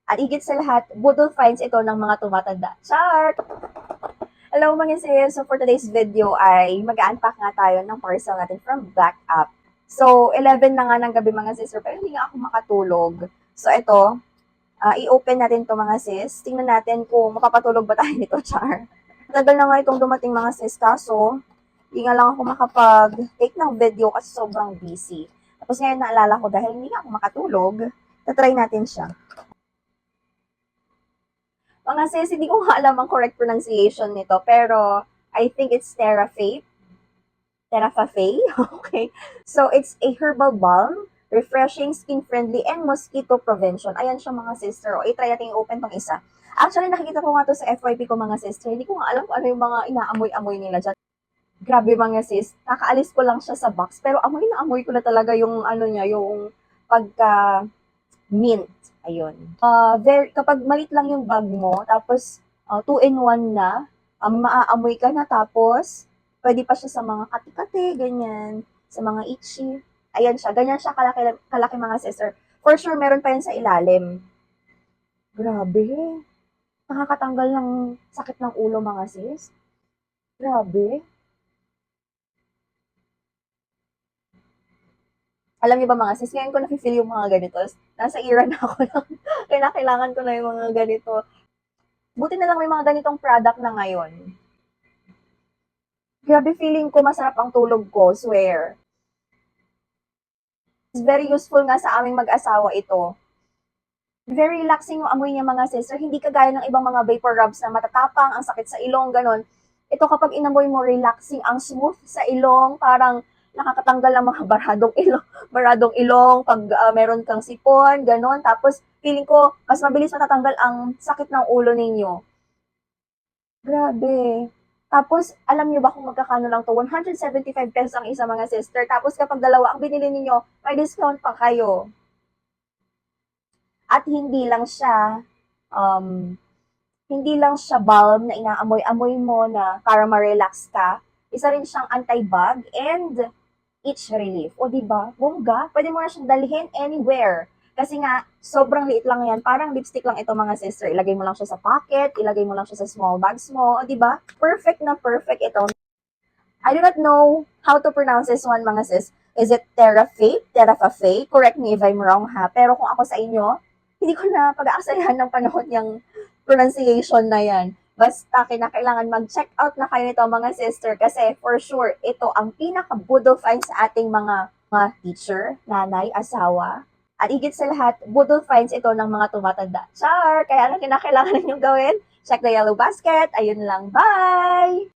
At higit sa lahat, budol finds ito ng mga tumatanda. Char! Hello mga sis! So for today's video ay mag-unpack nga tayo ng parcel natin from Black App. So 11 na nga ng gabi mga sis, pero hindi nga ako makatulog. So ito, i-open natin to mga sis. Tingnan natin kung mapapatulog ba tayo nito, Char. Tagal na nga itong dumating mga sis, kaso hindi nga lang ako makapag-take ng video kasi sobrang busy. Tapos ngayon naalala ko dahil hindi nga ako makatulog, tatry natin siya. Mga sis, hindi ko nga alam ang correct pronunciation nito, pero I think it's Terrafape. Terrafafe? Okay. So, it's a herbal balm, refreshing, skin-friendly, and mosquito prevention. Ayan siya mga sister. O, i-try natin open tong isa. Actually, nakikita ko nga to sa FYP ko mga sister. Hindi ko nga alam kung ano yung mga inaamoy-amoy nila dyan. Grabe mga sis, nakaalis ko lang siya sa box, pero amoy na amoy ko na talaga yung ano niya, yung pagka mint. Ayun. Kapag malit lang yung bag mo, tapos 2-in-1 na, maaamoy ka na, tapos pwede pa siya sa mga kati-kati, ganyan, sa mga itchy. Ayan siya, ganyan siya kalaki, kalaki mga sister. For sure, meron pa yan sa ilalim. Grabe. Nakakatanggal ng sakit ng ulo mga sis. Grabe. Alam niyo ba mga sis, ngayon ko nafe-feel yung mga ganito. Nasa era na ako lang. Kailangan ko na yung mga ganito. Buti na lang may mga ganitong product na ngayon. Grabe, feeling ko masarap ang tulog ko, swear. It's very useful nga sa aming mag-asawa ito. Very relaxing yung amoy niya mga sister. Hindi kagaya ng ibang mga vapor rubs na matatapang, ang sakit sa ilong, ganon. Ito kapag inamoy mo, relaxing, ang smooth sa ilong, parang nakakatanggal ng mga baradong ilong, pag meron kang sipon, ganon. Tapos, feeling ko, mas mabilis matatanggal ang sakit ng ulo ninyo. Grabe. Tapos, alam niyo ba kung magkakano lang to? 175 pesos ang isa mga sister. Tapos, kapag dalawa ang binili ninyo, may discount pa kayo. At um, hindi lang siya balm na inaamoy-amoy mo na para ma-relax ka. Isa rin siyang anti-bug and itch relief. O diba? Bongga, pwede mo na siyang dalhin anywhere. Kasi nga, sobrang liit lang yan. Parang lipstick lang ito mga sister. Ilagay mo lang siya sa pocket, ilagay mo lang siya sa small bags mo. O diba? Perfect na perfect ito. I do not know how to pronounce this one mga sis. Is it Terrafape? Terrafafe? Correct me if I'm wrong ha. Pero kung ako sa inyo, hindi ko na pag-aasayahan ng panahon yung pronunciation na yan. Basta kinakailangan mag-check out na kayo nito mga sister kasi for sure ito ang pinaka-budol find sa ating mga teacher, nanay, asawa. At higit sa lahat, budol finds ito ng mga tumatanda. Char! Kaya ano kinakailangan ninyong gawin? Check the yellow basket. Ayun lang. Bye!